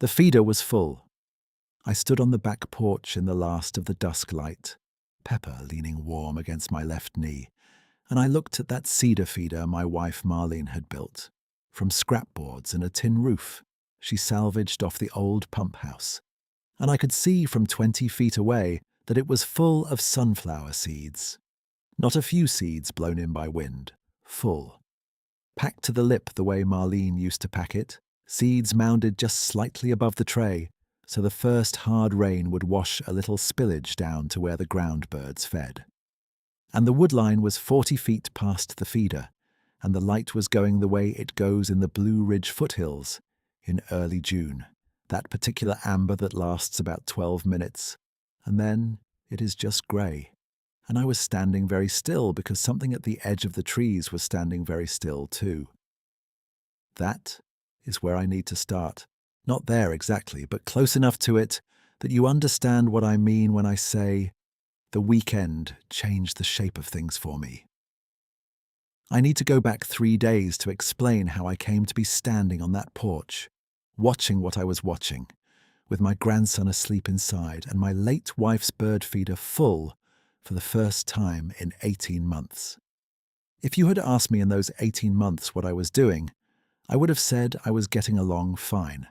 The feeder was full. I stood on the back porch in the last of the dusk light, Pepper leaning warm against my left knee, and I looked at that cedar feeder my wife Marlene had built, from scrapboards and a tin roof she salvaged off the old pump house, and I could see from 20 feet away that it was full of sunflower seeds. Not a few seeds blown in by wind, full. Packed to the lip the way Marlene used to pack it, seeds mounded just slightly above the tray, so the first hard rain would wash a little spillage down to where the ground birds fed. And the woodline was 40 feet past the feeder, and the light was going the way it goes in the Blue Ridge foothills in early June, that particular amber that lasts about 12 minutes, and then it is just grey. And I was standing very still because something at the edge of the trees was standing very still too. That is where I need to start. Not there exactly, but close enough to it that you understand what I mean when I say the weekend changed the shape of things for me. I need to go back 3 days to explain how I came to be standing on that porch, watching what I was watching, with my grandson asleep inside and my late wife's bird feeder full for the first time in 18 months. If you had asked me in those 18 months what I was doing, I would have said I was getting along fine.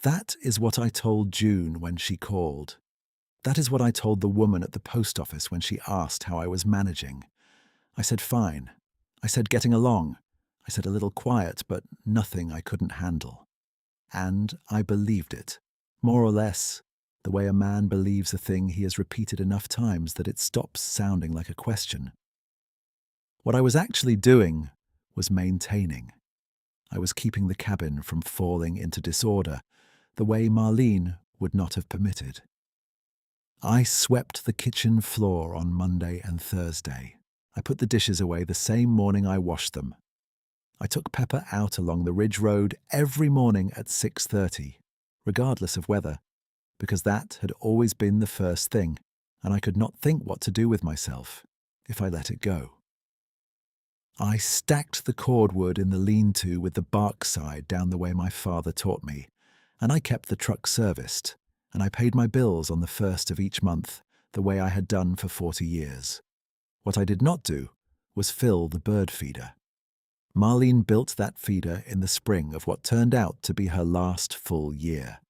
That is what I told June when she called. That is what I told the woman at the post office when she asked how I was managing. I said fine. I said getting along. I said a little quiet, but nothing I couldn't handle. And I believed it, more or less, the way a man believes a thing he has repeated enough times that it stops sounding like a question. What I was actually doing was maintaining. I was keeping the cabin from falling into disorder, the way Marlene would not have permitted. I swept the kitchen floor on Monday and Thursday. I put the dishes away the same morning I washed them. I took Pepper out along the Ridge Road every morning at 6:30, regardless of weather, because that had always been the first thing, and I could not think what to do with myself if I let it go. I stacked the cordwood in the lean-to with the bark side down the way my father taught me, and I kept the truck serviced, and I paid my bills on the first of each month the way I had done for 40 years. What I did not do was fill the bird feeder. Marlene built that feeder in the spring of what turned out to be her last full year.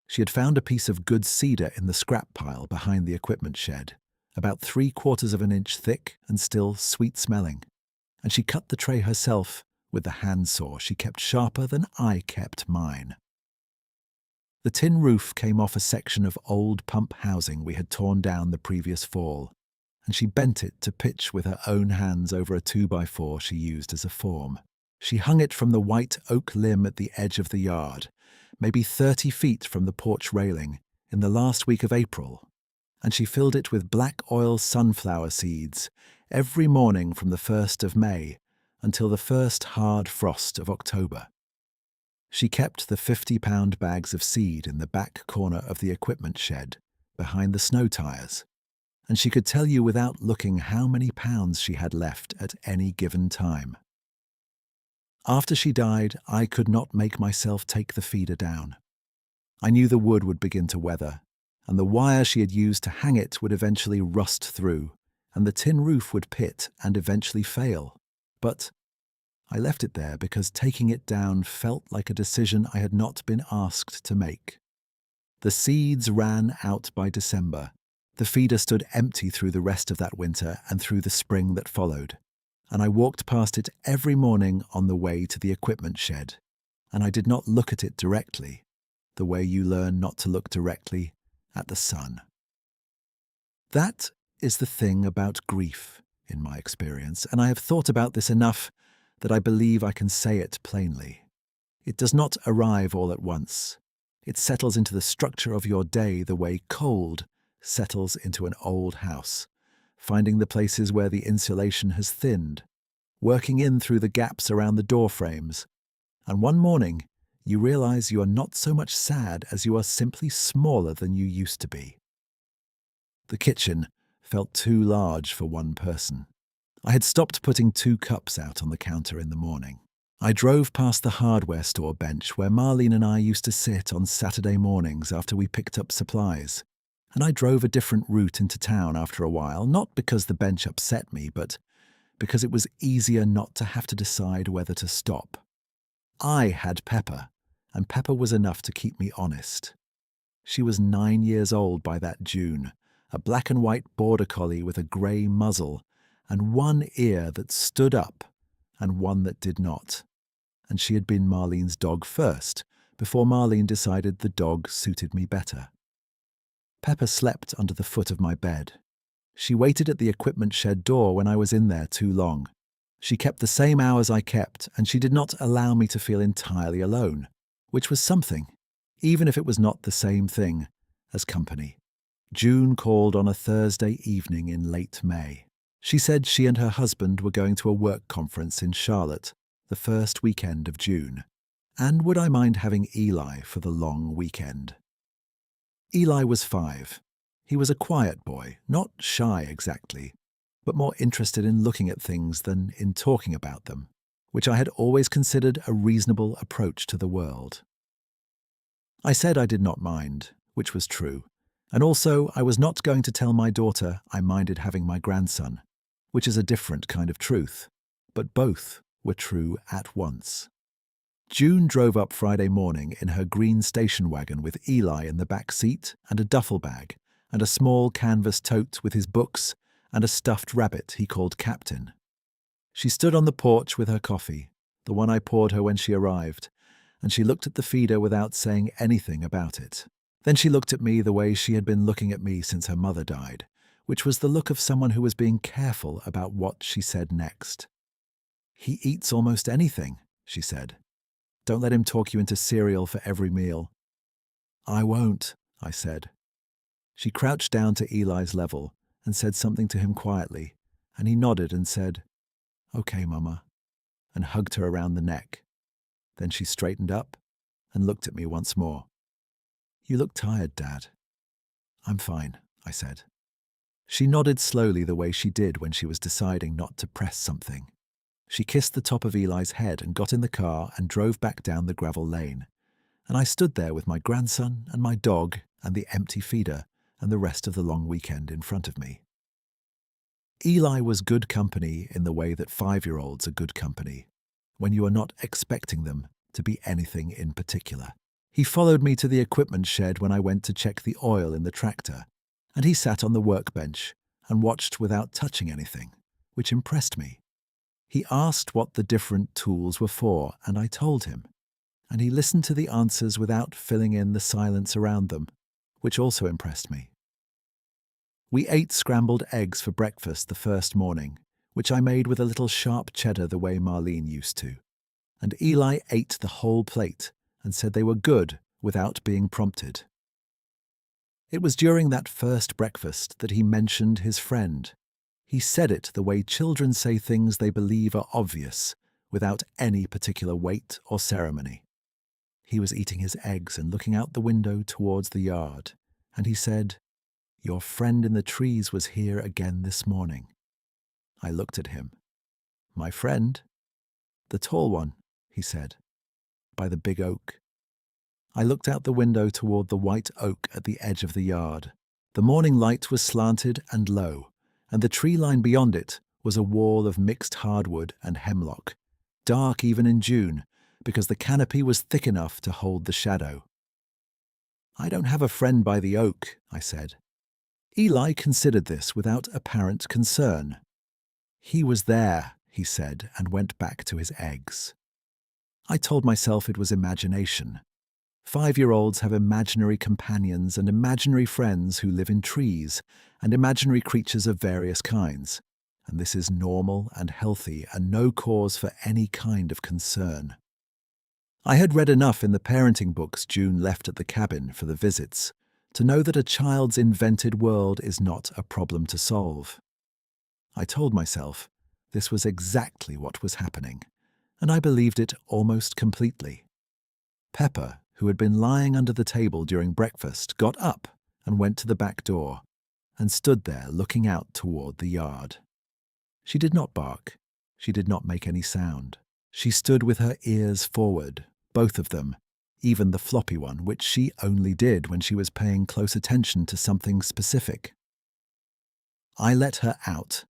She had found a piece of good cedar in the scrap pile behind the equipment shed, about 3/4 of an inch thick and still sweet-smelling, and she cut the tray herself with the handsaw she kept sharper than I kept mine. The tin roof came off a section of old pump housing we had torn down the previous fall, and she bent it to pitch with her own hands over a 2x4 she used as a form. She hung it from the white oak limb at the edge of the yard, maybe 30 feet from the porch railing, in the last week of April, and she filled it with black oil sunflower seeds every morning from the 1st of May until the first hard frost of October. She kept the 50-pound bags of seed in the back corner of the equipment shed, behind the snow tires, and she could tell you without looking how many pounds she had left at any given time. After she died, I could not make myself take the feeder down. I knew the wood would begin to weather, and the wire she had used to hang it would eventually rust through, and the tin roof would pit and eventually fail. But I left it there because taking it down felt like a decision I had not been asked to make. The seeds ran out by December. The feeder stood empty through the rest of that winter and through the spring that followed, and I walked past it every morning on the way to the equipment shed, and I did not look at it directly, the way you learn not to look directly at the sun. That is the thing about grief, in my experience, and I have thought about this enough that I believe I can say it plainly. It does not arrive all at once. It settles into the structure of your day the way cold settles into an old house, finding the places where the insulation has thinned, working in through the gaps around the door frames, and one morning you realize you are not so much sad as you are simply smaller than you used to be. The kitchen felt too large for one person. I had stopped putting 2 cups out on the counter in the morning. I drove past the hardware store bench where Marlene and I used to sit on Saturday mornings after we picked up supplies, and I drove a different route into town after a while, not because the bench upset me, but because it was easier not to have to decide whether to stop. I had Pepper, and Pepper was enough to keep me honest. She was 9 years old by that June, a black and white border collie with a grey muzzle and one ear that stood up and one that did not. And she had been Marlene's dog first, before Marlene decided the dog suited me better. Pepper slept under the foot of my bed. She waited at the equipment shed door when I was in there too long. She kept the same hours I kept, and she did not allow me to feel entirely alone, which was something, even if it was not the same thing as company. June called on a Thursday evening in late May. She said she and her husband were going to a work conference in Charlotte the first weekend of June, and would I mind having Eli for the long weekend? Eli was 5. He was a quiet boy, not shy exactly, but more interested in looking at things than in talking about them, which I had always considered a reasonable approach to the world. I said I did not mind, which was true, and also I was not going to tell my daughter I minded having my grandson, which is a different kind of truth, but both were true at once. June drove up Friday morning in her green station wagon with Eli in the back seat and a duffel bag and a small canvas tote with his books and a stuffed rabbit he called Captain. She stood on the porch with her coffee, the one I poured her when she arrived, and she looked at the feeder without saying anything about it. Then she looked at me the way she had been looking at me since her mother died, which was the look of someone who was being careful about what she said next. "He eats almost anything," she said. "Don't let him talk you into cereal for every meal." "I won't," I said. She crouched down to Eli's level and said something to him quietly, and he nodded and said, "Okay, Mama," and hugged her around the neck. Then she straightened up and looked at me once more. "You look tired, Dad." "I'm fine," I said. She nodded slowly the way she did when she was deciding not to press something. She kissed the top of Eli's head and got in the car and drove back down the gravel lane. And I stood there with my grandson and my dog and the empty feeder and the rest of the long weekend in front of me. Eli was good company in the way that 5-year-olds are good company, when you are not expecting them to be anything in particular. He followed me to the equipment shed when I went to check the oil in the tractor, and he sat on the workbench and watched without touching anything, which impressed me. He asked what the different tools were for, and I told him, and he listened to the answers without filling in the silence around them, which also impressed me. We ate scrambled eggs for breakfast the first morning, which I made with a little sharp cheddar the way Marlene used to, and Eli ate the whole plate and said they were good without being prompted. It was during that first breakfast that he mentioned his friend. He said it the way children say things they believe are obvious, without any particular weight or ceremony. He was eating his eggs and looking out the window towards the yard, and he said, "Your friend in the trees was here again this morning." I looked at him. "My friend?" "The tall one," he said, "by the big oak." I looked out the window toward the white oak at the edge of the yard. The morning light was slanted and low, and the tree line beyond it was a wall of mixed hardwood and hemlock, dark even in June, because the canopy was thick enough to hold the shadow. "I don't have a friend by the oak," I said. Eli considered this without apparent concern. "He was there," he said, and went back to his eggs. I told myself it was imagination. 5-year-olds have imaginary companions and imaginary friends who live in trees, and imaginary creatures of various kinds, and this is normal and healthy and no cause for any kind of concern. I had read enough in the parenting books June left at the cabin for the visits to know that a child's invented world is not a problem to solve. I told myself this was exactly what was happening, and I believed it almost completely. Pepper, who had been lying under the table during breakfast, got up and went to the back door and stood there looking out toward the yard. She did not bark. She did not make any sound. She stood with her ears forward, both of them, even the floppy one, which she only did when she was paying close attention to something specific. I let her out,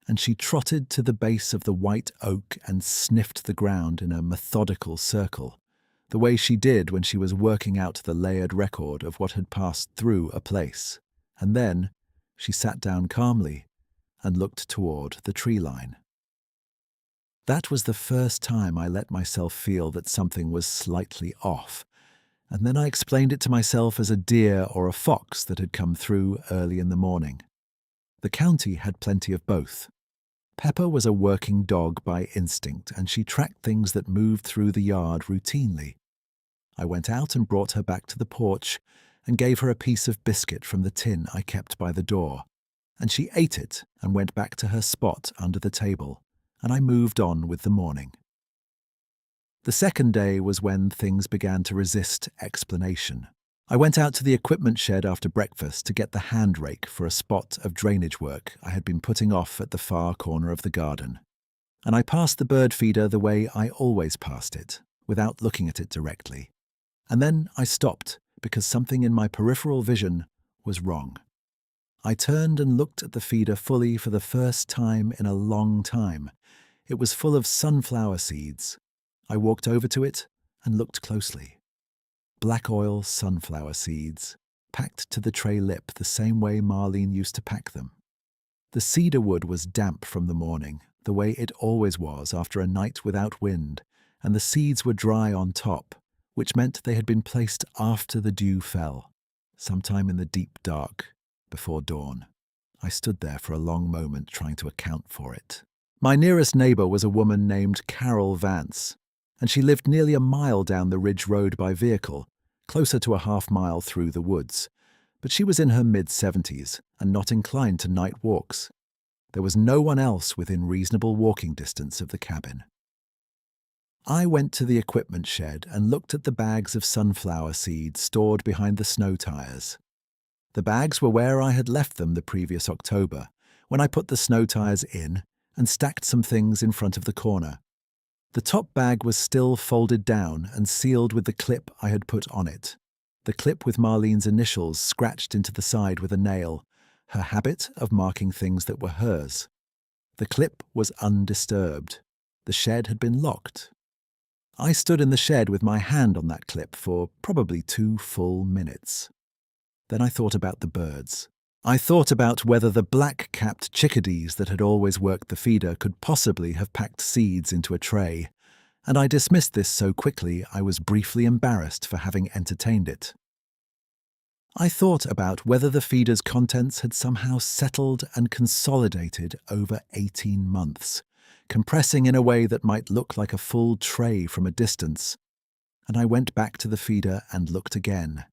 and she trotted to the base of the white oak and sniffed the ground in a methodical circle, the way she did when she was working out the layered record of what had passed through a place. And then she sat down calmly and looked toward the tree line. That was the first time I let myself feel that something was slightly off, and then I explained it to myself as a deer or a fox that had come through early in the morning. The county had plenty of both. Pepper was a working dog by instinct, and she tracked things that moved through the yard routinely. I went out and brought her back to the porch and gave her a piece of biscuit from the tin I kept by the door, and she ate it and went back to her spot under the table, and I moved on with the morning. The second day was when things began to resist explanation. I went out to the equipment shed after breakfast to get the hand rake for a spot of drainage work I had been putting off at the far corner of the garden, and I passed the bird feeder the way I always passed it, without looking at it directly. And then I stopped because something in my peripheral vision was wrong. I turned and looked at the feeder fully for the first time in a long time. It was full of sunflower seeds. I walked over to it and looked closely. Black oil sunflower seeds, packed to the tray lip the same way Marlene used to pack them. The cedar wood was damp from the morning, the way it always was after a night without wind, and the seeds were dry on top, which meant they had been placed after the dew fell, sometime in the deep dark, before dawn. I stood there for a long moment trying to account for it. My nearest neighbor was a woman named Carol Vance, and she lived nearly a mile down the ridge road by vehicle, closer to a half-mile through the woods. But she was in her mid-70s and not inclined to night walks. There was no one else within reasonable walking distance of the cabin. I went to the equipment shed and looked at the bags of sunflower seeds stored behind the snow tires. The bags were where I had left them the previous October, when I put the snow tires in and stacked some things in front of the corner. The top bag was still folded down and sealed with the clip I had put on it. The clip with Marlene's initials scratched into the side with a nail, her habit of marking things that were hers. The clip was undisturbed. The shed had been locked. I stood in the shed with my hand on that clip for probably 2 full minutes. Then I thought about the birds. I thought about whether the black-capped chickadees that had always worked the feeder could possibly have packed seeds into a tray, and I dismissed this so quickly I was briefly embarrassed for having entertained it. I thought about whether the feeder's contents had somehow settled and consolidated over 18 months, compressing in a way that might look like a full tray from a distance, and I went back to the feeder and looked again.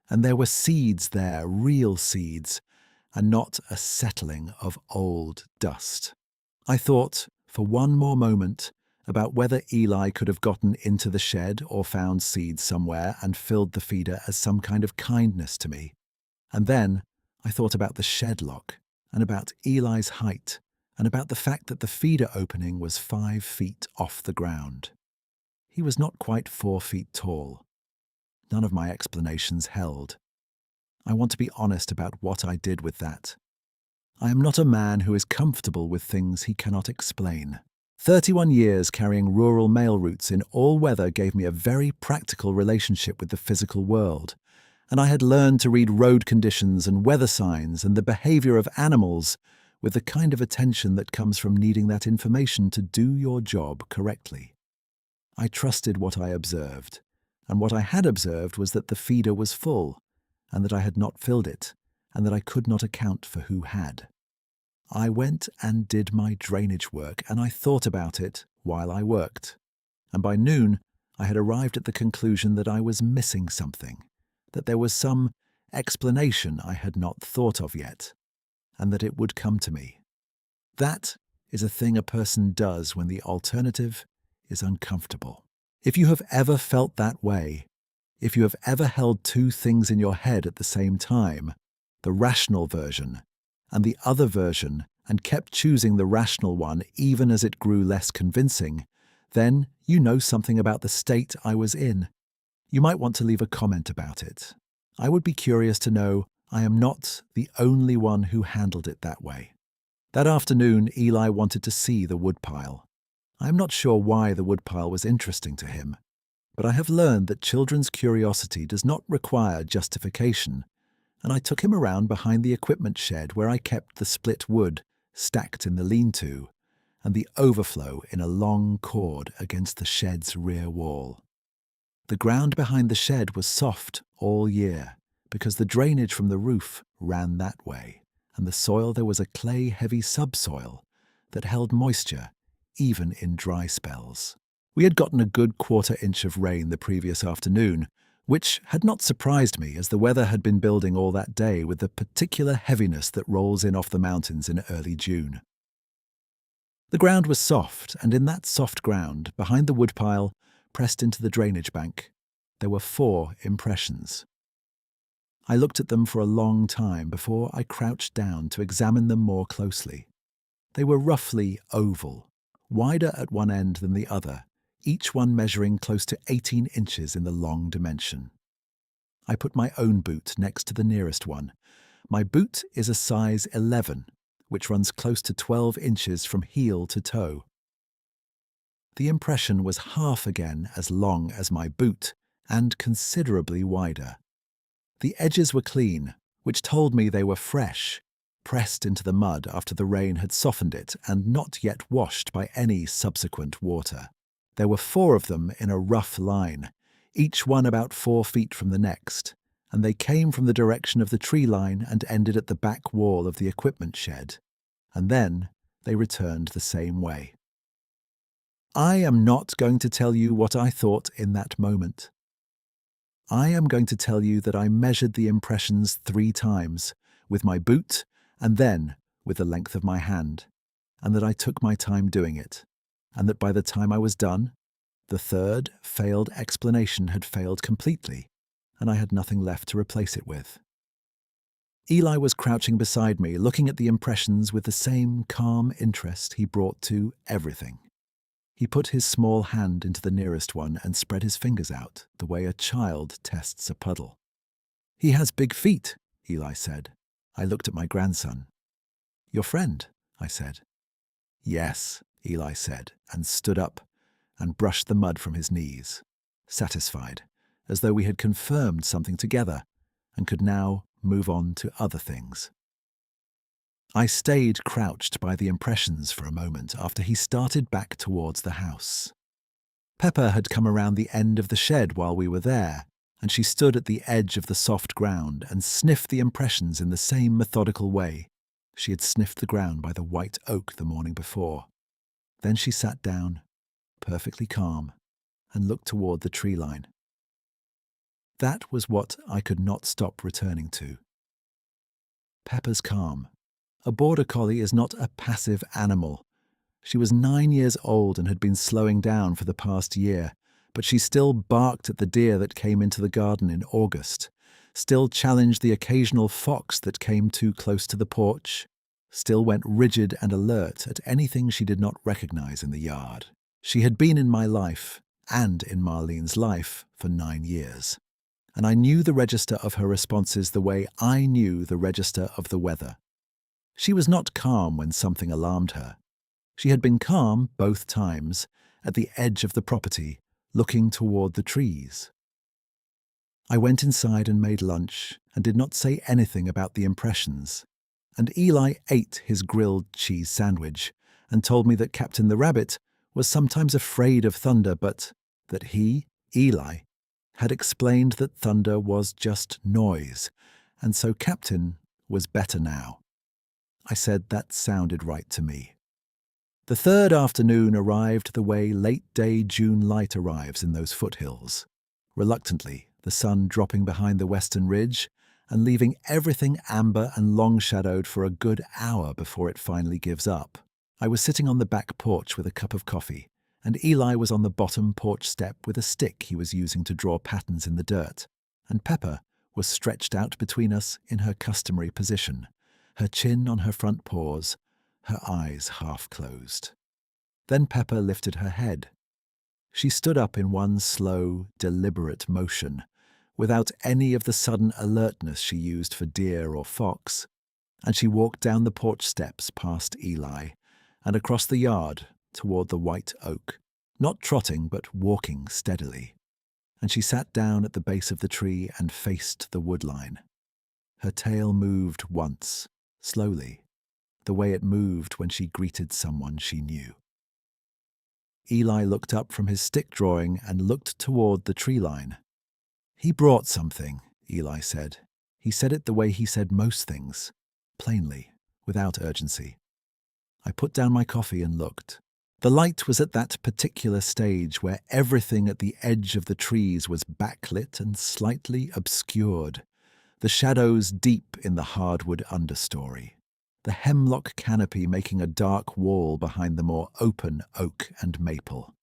And there were seeds there, real seeds, and not a settling of old dust. I thought, for one more moment, about whether Eli could have gotten into the shed or found seeds somewhere and filled the feeder as some kind of kindness to me. And then I thought about the shed lock, and about Eli's height, and about the fact that the feeder opening was 5 feet off the ground. He was not quite 4 feet tall. None of my explanations held. I want to be honest about what I did with that. I am not a man who is comfortable with things he cannot explain. 31 years carrying rural mail routes in all weather gave me a very practical relationship with the physical world, and I had learned to read road conditions and weather signs and the behavior of animals with the kind of attention that comes from needing that information to do your job correctly. I trusted what I observed, and what I had observed was that the feeder was full, and that I had not filled it, and that I could not account for who had. I went and did my drainage work, and I thought about it while I worked. And by noon, I had arrived at the conclusion that I was missing something, that there was some explanation I had not thought of yet, and that it would come to me. That is a thing a person does when the alternative is uncomfortable. If you have ever felt that way, if you have ever held 2 things in your head at the same time, the rational version and the other version, and kept choosing the rational one even as it grew less convincing, then you know something about the state I was in. You might want to leave a comment about it. I would be curious to know I am not the only one who handled it that way. That afternoon, Eli wanted to see the woodpile. I am not sure why the woodpile was interesting to him, but I have learned that children's curiosity does not require justification, and I took him around behind the equipment shed where I kept the split wood stacked in the lean-to and the overflow in a long cord against the shed's rear wall. The ground behind the shed was soft all year because the drainage from the roof ran that way, and the soil there was a clay-heavy subsoil that held moisture even in dry spells. We had gotten a good quarter-inch of rain the previous afternoon, which had not surprised me as the weather had been building all that day with the particular heaviness that rolls in off the mountains in early June. The ground was soft, and in that soft ground, behind the woodpile, pressed into the drainage bank, there were 4 impressions. I looked at them for a long time before I crouched down to examine them more closely. They were roughly oval, wider at one end than the other, each one measuring close to 18 inches in the long dimension. I put my own boot next to the nearest one. My boot is a size 11, which runs close to 12 inches from heel to toe. The impression was half again as long as my boot and considerably wider. The edges were clean, which told me they were fresh, pressed into the mud after the rain had softened it and not yet washed by any subsequent water. There were 4 of them in a rough line, each one about 4 feet from the next, and they came from the direction of the tree line and ended at the back wall of the equipment shed, and then they returned the same way. I am not going to tell you what I thought in that moment. I am going to tell you that I measured the impressions 3 times, with my boot and then with the length of my hand, and that I took my time doing it, and that by the time I was done, the 3rd failed explanation had failed completely, and I had nothing left to replace it with. Eli was crouching beside me, looking at the impressions with the same calm interest he brought to everything. He put his small hand into the nearest one and spread his fingers out, the way a child tests a puddle. "He has big feet," Eli said. I looked at my grandson. "Your friend," I said. "Yes," Eli said, and stood up and brushed the mud from his knees, satisfied, as though we had confirmed something together and could now move on to other things. I stayed crouched by the impressions for a moment after he started back towards the house. Pepper had come around the end of the shed while we were there, and she stood at the edge of the soft ground and sniffed the impressions in the same methodical way she had sniffed the ground by the white oak the morning before. Then she sat down, perfectly calm, and looked toward the tree line. That was what I could not stop returning to. Pepper's calm. A border collie is not a passive animal. She was 9 years old and had been slowing down for the past year, but she still barked at the deer that came into the garden in August, still challenged the occasional fox that came too close to the porch, still went rigid and alert at anything she did not recognize in the yard. She had been in my life, and in Marlene's life, for 9 years, and I knew the register of her responses the way I knew the register of the weather. She was not calm when something alarmed her. She had been calm both times, at the edge of the property, looking toward the trees. I went inside and made lunch and did not say anything about the impressions, and Eli ate his grilled cheese sandwich and told me that Captain the Rabbit was sometimes afraid of thunder, but that he, Eli, had explained that thunder was just noise, and so Captain was better now. I said that sounded right to me. The 3rd afternoon arrived the way late-day June light arrives in those foothills, reluctantly, the sun dropping behind the western ridge and leaving everything amber and long-shadowed for a good hour before it finally gives up. I was sitting on the back porch with a cup of coffee, and Eli was on the bottom porch step with a stick he was using to draw patterns in the dirt, and Pepper was stretched out between us in her customary position, her chin on her front paws, her eyes half closed. Then Pepper lifted her head, She stood up in one slow, deliberate motion, without any of the sudden alertness she used for deer or fox, and she walked down the porch steps past Eli and across the yard toward the white oak, not trotting but walking steadily. And she sat down at the base of the tree and faced the woodline. Her tail moved once, slowly, the way it moved when she greeted someone she knew. Eli looked up from his stick drawing and looked toward the tree line. "He brought something," Eli said. He said it the way he said most things, plainly, without urgency. I put down my coffee and looked. The light was at that particular stage where everything at the edge of the trees was backlit and slightly obscured, the shadows deep in the hardwood understory, the hemlock canopy making a dark wall behind the more open oak and maple.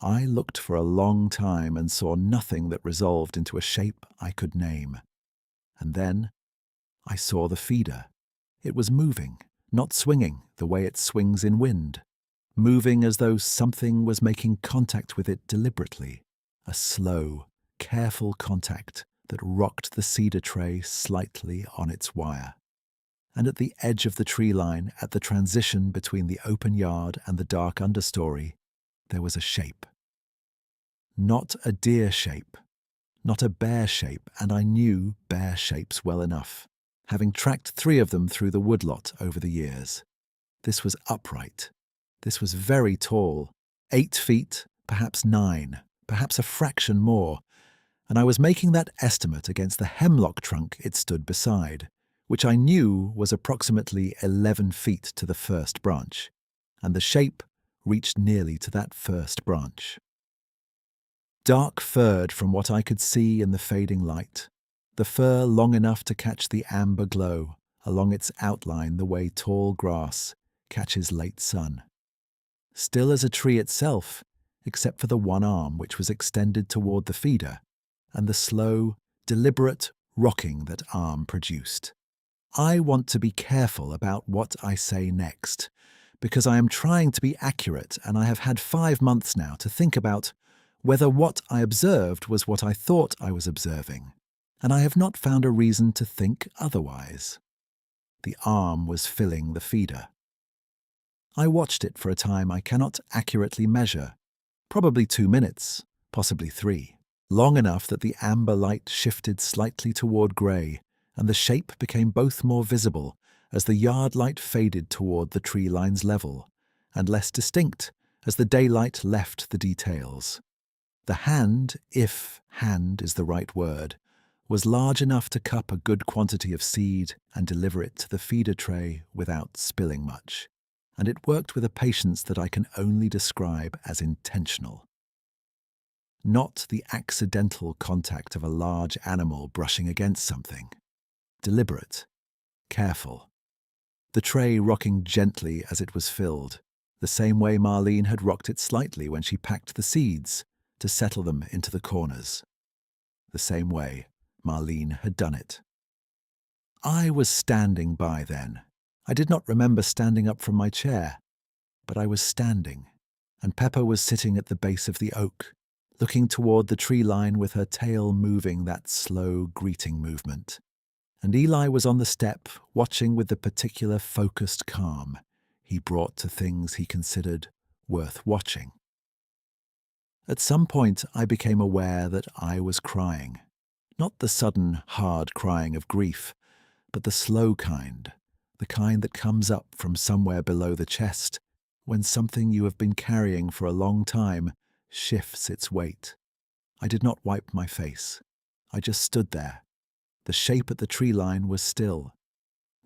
I looked for a long time and saw nothing that resolved into a shape I could name. And then I saw the feeder. It was moving, not swinging the way it swings in wind, moving as though something was making contact with it deliberately, a slow, careful contact that rocked the cedar tray slightly on its wire. And at the edge of the tree line, at the transition between the open yard and the dark understory, there was a shape. Not a deer shape, not a bear shape, and I knew bear shapes well enough, having tracked 3 of them through the woodlot over the years. This was upright. This was very tall, 8 feet, perhaps 9, perhaps a fraction more, and I was making that estimate against the hemlock trunk it stood beside, which I knew was approximately 11 feet to the first branch, and the shape reached nearly to that first branch. Dark furred from what I could see in the fading light, the fur long enough to catch the amber glow along its outline the way tall grass catches late sun. Still as a tree itself, except for the one arm which was extended toward the feeder, and the slow, deliberate rocking that arm produced. I want to be careful about what I say next, because I am trying to be accurate, and I have had 5 months now to think about whether what I observed was what I thought I was observing, and I have not found a reason to think otherwise. The arm was filling the feeder. I watched it for a time I cannot accurately measure, probably 2 minutes, possibly 3, long enough that the amber light shifted slightly toward grey, and the shape became both more visible as the yard light faded toward the tree line's level, and less distinct as the daylight left the details. The hand, if hand is the right word, was large enough to cup a good quantity of seed and deliver it to the feeder tray without spilling much, and it worked with a patience that I can only describe as intentional. Not the accidental contact of a large animal brushing against something. Deliberate, careful. The tray rocking gently as it was filled, the same way Marlene had rocked it slightly when she packed the seeds to settle them into the corners. The same way Marlene had done it. I was standing by then. I did not remember standing up from my chair, but I was standing, and Pepper was sitting at the base of the oak, looking toward the tree line with her tail moving that slow greeting movement. And Eli was on the step, watching with the particular focused calm he brought to things he considered worth watching. At some point, I became aware that I was crying. Not the sudden, hard crying of grief, but the slow kind, the kind that comes up from somewhere below the chest when something you have been carrying for a long time shifts its weight. I did not wipe my face. I just stood there. The shape at the tree line was still.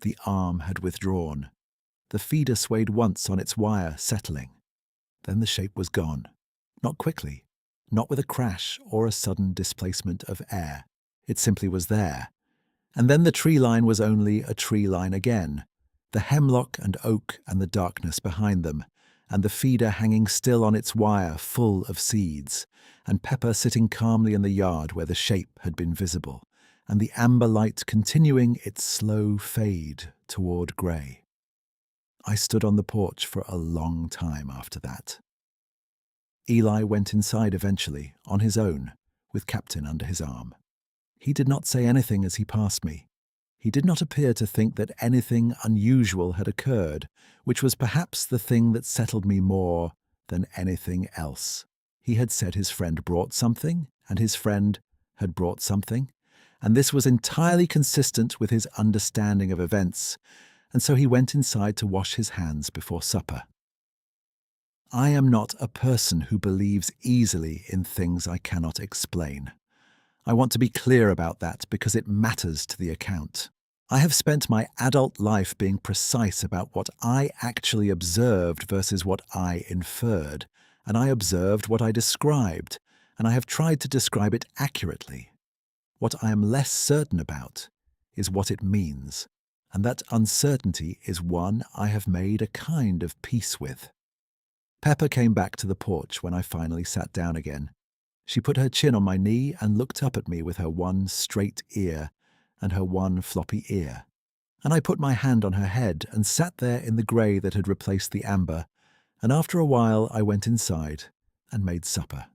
The arm had withdrawn. The feeder swayed once on its wire, settling. Then the shape was gone. Not quickly, not with a crash or a sudden displacement of air. It simply was there. And then the tree line was only a tree line again, the hemlock and oak and the darkness behind them, and the feeder hanging still on its wire full of seeds, and Pepper sitting calmly in the yard where the shape had been visible, and the amber light continuing its slow fade toward grey. I stood on the porch for a long time after that. Eli went inside eventually, on his own, with Captain under his arm. He did not say anything as he passed me. He did not appear to think that anything unusual had occurred, which was perhaps the thing that settled me more than anything else. He had said his friend brought something, and his friend had brought something, and this was entirely consistent with his understanding of events, and so he went inside to wash his hands before supper. I am not a person who believes easily in things I cannot explain. I want to be clear about that because it matters to the account. I have spent my adult life being precise about what I actually observed versus what I inferred, and I observed what I described, and I have tried to describe it accurately. What I am less certain about is what it means, and that uncertainty is one I have made a kind of peace with. Pepper came back to the porch when I finally sat down again. She put her chin on my knee and looked up at me with her one straight ear and her one floppy ear. And I put my hand on her head and sat there in the grey that had replaced the amber, and after a while I went inside and made supper.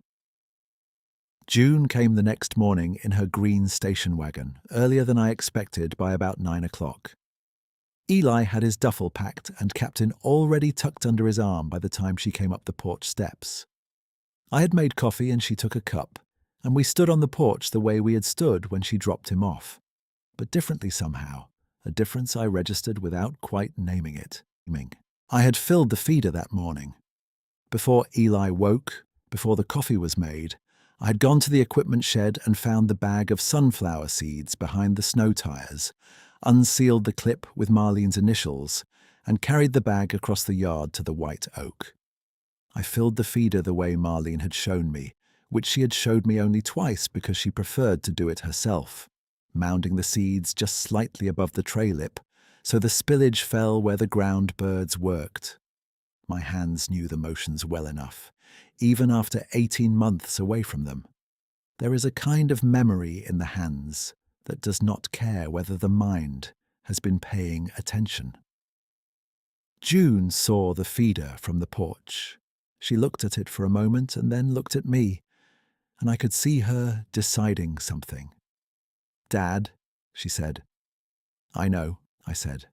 June came the next morning in her green station wagon, earlier than I expected by about 9 o'clock. Eli had his duffel packed and Captain already tucked under his arm by the time she came up the porch steps. I had made coffee and she took a cup, and we stood on the porch the way we had stood when she dropped him off, but differently somehow, a difference I registered without quite naming it. I had filled the feeder that morning. Before Eli woke, before the coffee was made, I had gone to the equipment shed and found the bag of sunflower seeds behind the snow tires, unsealed the clip with Marlene's initials, and carried the bag across the yard to the white oak. I filled the feeder the way Marlene had shown me, which she had showed me only twice because she preferred to do it herself, mounding the seeds just slightly above the tray lip, so the spillage fell where the ground birds worked. My hands knew the motions well enough, even after 18 months away from them. There is a kind of memory in the hands that does not care whether the mind has been paying attention. June saw the feeder from the porch. She looked at it for a moment and then looked at me, and I could see her deciding something. "Dad," she said. "I know," I said.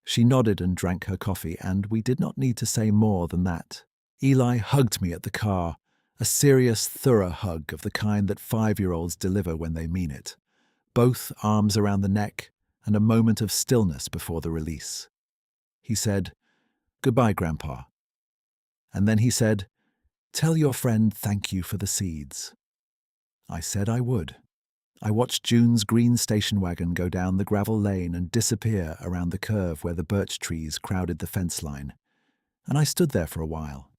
She nodded and drank her coffee, and we did not need to say more than that. Eli hugged me at the car, a serious, thorough hug of the kind that 5-year-olds deliver when they mean it. Both arms around the neck and a moment of stillness before the release. He said, "Goodbye, Grandpa." And then he said, "Tell your friend thank you for the seeds." I said I would. I watched June's green station wagon go down the gravel lane and disappear around the curve where the birch trees crowded the fence line, and I stood there for a while.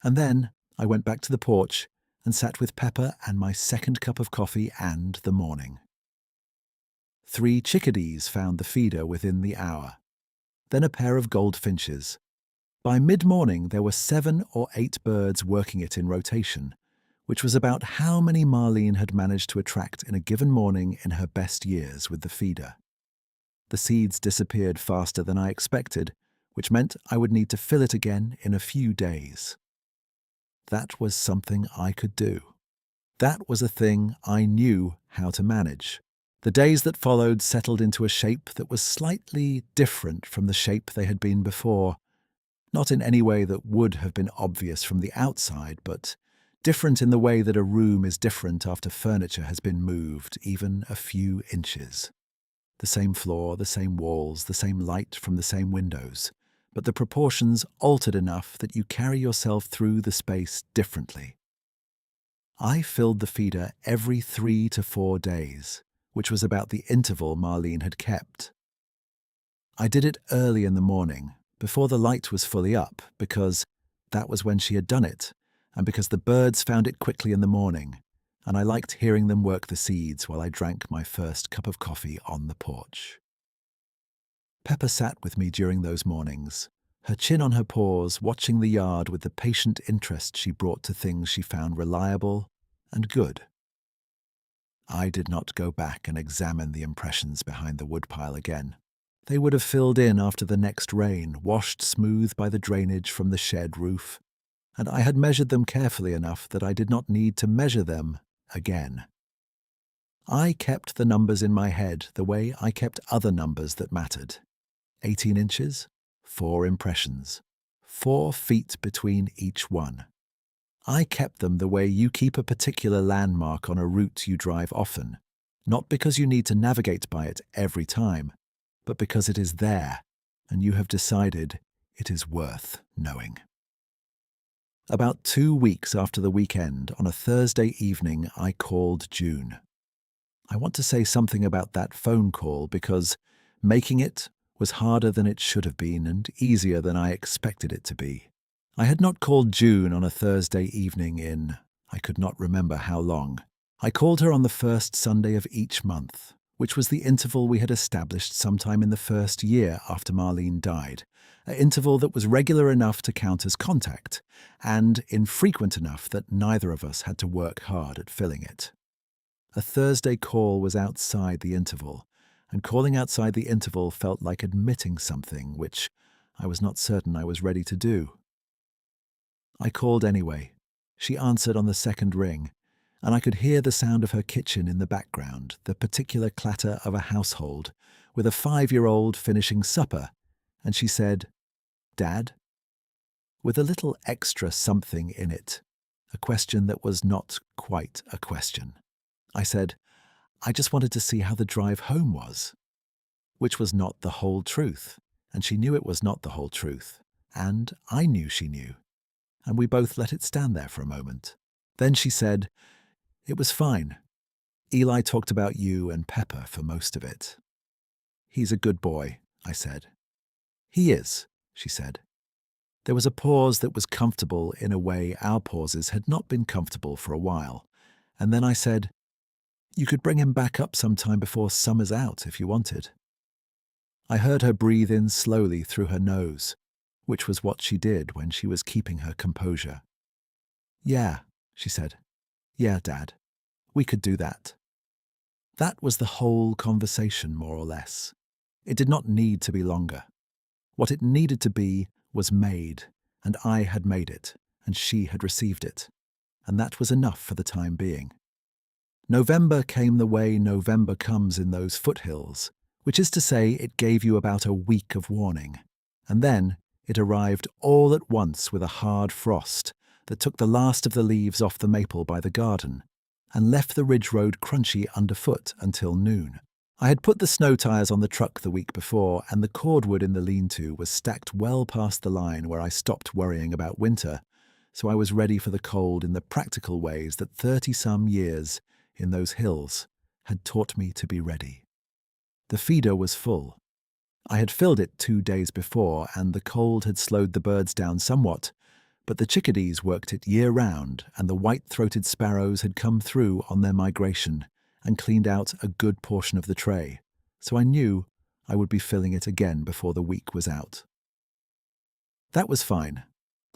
And then I went back to the porch and sat with Pepper and my second cup of coffee and the morning. 3 chickadees found the feeder within the hour, then a pair of goldfinches. By mid-morning there were 7 or 8 birds working it in rotation, which was about how many Marlene had managed to attract in a given morning in her best years with the feeder. The seeds disappeared faster than I expected, which meant I would need to fill it again in a few days. That was something I could do. That was a thing I knew how to manage. The days that followed settled into a shape that was slightly different from the shape they had been before, not in any way that would have been obvious from the outside, but different in the way that a room is different after furniture has been moved even a few inches. The same floor, the same walls, the same light from the same windows, but the proportions altered enough that you carry yourself through the space differently. I filled the feeder every 3 to 4 days, which was about the interval Marlene had kept. I did it early in the morning, before the light was fully up, because that was when she had done it, and because the birds found it quickly in the morning, and I liked hearing them work the seeds while I drank my first cup of coffee on the porch. Pepper sat with me during those mornings, her chin on her paws, watching the yard with the patient interest she brought to things she found reliable and good. I did not go back and examine the impressions behind the woodpile again. They would have filled in after the next rain, washed smooth by the drainage from the shed roof, and I had measured them carefully enough that I did not need to measure them again. I kept the numbers in my head the way I kept other numbers that mattered. 18 inches, 4 impressions, 4 feet between each one. I kept them the way you keep a particular landmark on a route you drive often, not because you need to navigate by it every time, but because it is there, and you have decided it is worth knowing. About 2 weeks after the weekend, on a Thursday evening, I called June. I want to say something about that phone call because making it was harder than it should have been and easier than I expected it to be. I had not called June on a Thursday evening in, I could not remember how long. I called her on the first Sunday of each month, which was the interval we had established sometime in the first year after Marlene died, an interval that was regular enough to count as contact, and infrequent enough that neither of us had to work hard at filling it. A Thursday call was outside the interval, and calling outside the interval felt like admitting something which I was not certain I was ready to do. I called anyway. She answered on the second ring, and I could hear the sound of her kitchen in the background, the particular clatter of a household, with a 5-year-old finishing supper, and she said, "Dad?" with a little extra something in it, a question that was not quite a question. I said, "I just wanted to see how the drive home was," which was not the whole truth, and she knew it was not the whole truth, and I knew she knew, and we both let it stand there for a moment. Then she said, "It was fine. Eli talked about you and Pepper for most of it." "He's a good boy," I said. "He is," she said. There was a pause that was comfortable in a way our pauses had not been comfortable for a while, and then I said, "You could bring him back up sometime before summer's out if you wanted." I heard her breathe in slowly through her nose, which was what she did when she was keeping her composure. "Yeah," she said. "Yeah, Dad. We could do that." That was the whole conversation, more or less. It did not need to be longer. What it needed to be was made, and I had made it, and she had received it, and that was enough for the time being. November came the way November comes in those foothills, which is to say it gave you about a week of warning, and then it arrived all at once with a hard frost that took the last of the leaves off the maple by the garden and left the ridge road crunchy underfoot until noon. I had put the snow tires on the truck the week before, and the cordwood in the lean-to was stacked well past the line where I stopped worrying about winter, so I was ready for the cold in the practical ways that 30-some years in those hills had taught me to be ready. The feeder was full. I had filled it 2 days before, and the cold had slowed the birds down somewhat, but the chickadees worked it year-round, and the white-throated sparrows had come through on their migration and cleaned out a good portion of the tray, so I knew I would be filling it again before the week was out. That was fine.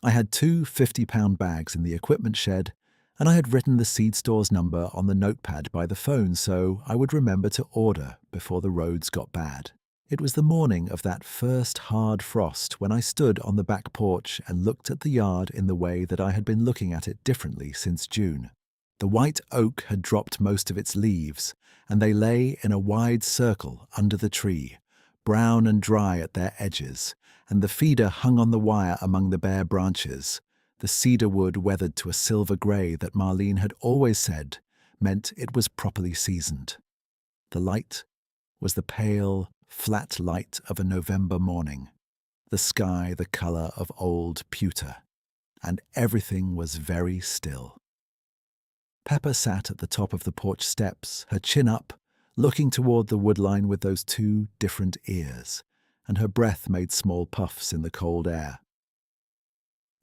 I had 2 50-pound bags in the equipment shed, and I had written the seed store's number on the notepad by the phone so I would remember to order before the roads got bad. It was the morning of that first hard frost when I stood on the back porch and looked at the yard in the way that I had been looking at it differently since June. The white oak had dropped most of its leaves, and they lay in a wide circle under the tree, brown and dry at their edges, and the feeder hung on the wire among the bare branches, the cedar wood weathered to a silver grey that Marlene had always said meant it was properly seasoned. The light was the pale, flat light of a November morning, the sky the colour of old pewter, and everything was very still. Pepper sat at the top of the porch steps, her chin up, looking toward the woodline with those 2 different ears, and her breath made small puffs in the cold air.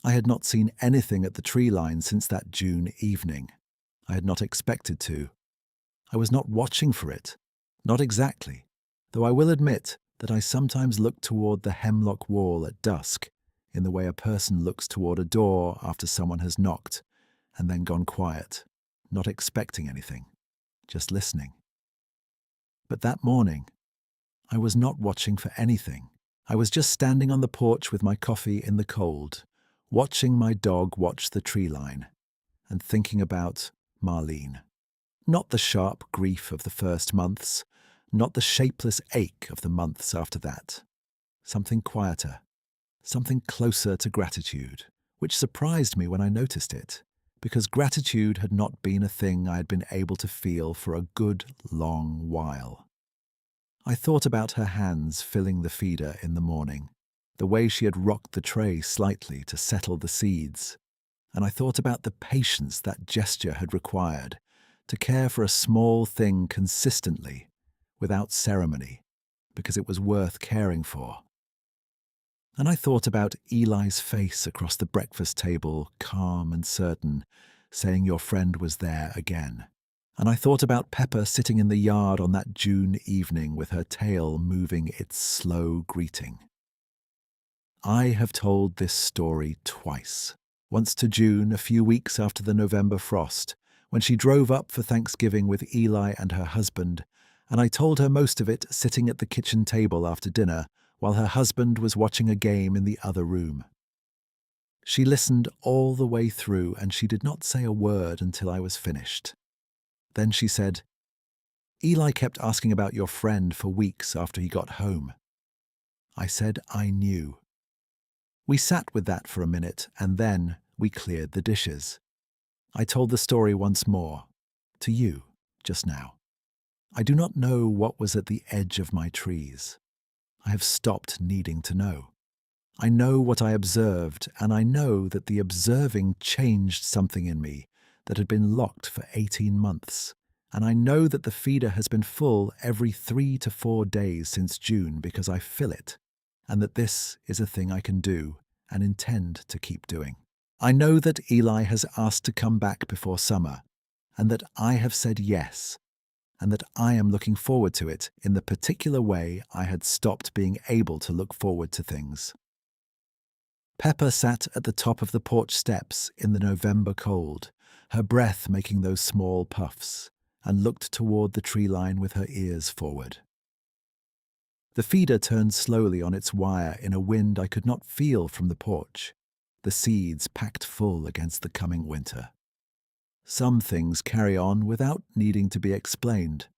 I had not seen anything at the tree line since that June evening. I had not expected to. I was not watching for it, not exactly, though I will admit that I sometimes looked toward the hemlock wall at dusk, in the way a person looks toward a door after someone has knocked and then gone quiet, not expecting anything, just listening. But that morning, I was not watching for anything. I was just standing on the porch with my coffee in the cold, watching my dog watch the tree line, and thinking about Marlene. Not the sharp grief of the first months, not the shapeless ache of the months after that. Something quieter, something closer to gratitude, which surprised me when I noticed it, because gratitude had not been a thing I had been able to feel for a good long while. I thought about her hands filling the feeder in the morning, the way she had rocked the tray slightly to settle the seeds, and I thought about the patience that gesture had required to care for a small thing consistently, without ceremony, because it was worth caring for. And I thought about Eli's face across the breakfast table, calm and certain, saying your friend was there again. And I thought about Pepper sitting in the yard on that June evening with her tail moving its slow greeting. I have told this story twice. Once to June, a few weeks after the November frost, when she drove up for Thanksgiving with Eli and her husband, and I told her most of it sitting at the kitchen table after dinner while her husband was watching a game in the other room. She listened all the way through and she did not say a word until I was finished. Then she said, Eli kept asking about your friend for weeks after he got home. I said I knew. We sat with that for a minute and then we cleared the dishes. I told the story once more, to you, just now. I do not know what was at the edge of my trees. I have stopped needing to know. I know what I observed, and I know that the observing changed something in me that had been locked for 18 months. And I know that the feeder has been full every 3 to 4 days since June because I fill it, and that this is a thing I can do and intend to keep doing. I know that Eli has asked to come back before summer, and that I have said yes, and that I am looking forward to it in the particular way I had stopped being able to look forward to things. Pepper sat at the top of the porch steps in the November cold, her breath making those small puffs, and looked toward the tree line with her ears forward. The feeder turned slowly on its wire in a wind I could not feel from the porch, the seeds packed full against the coming winter. Some things carry on without needing to be explained.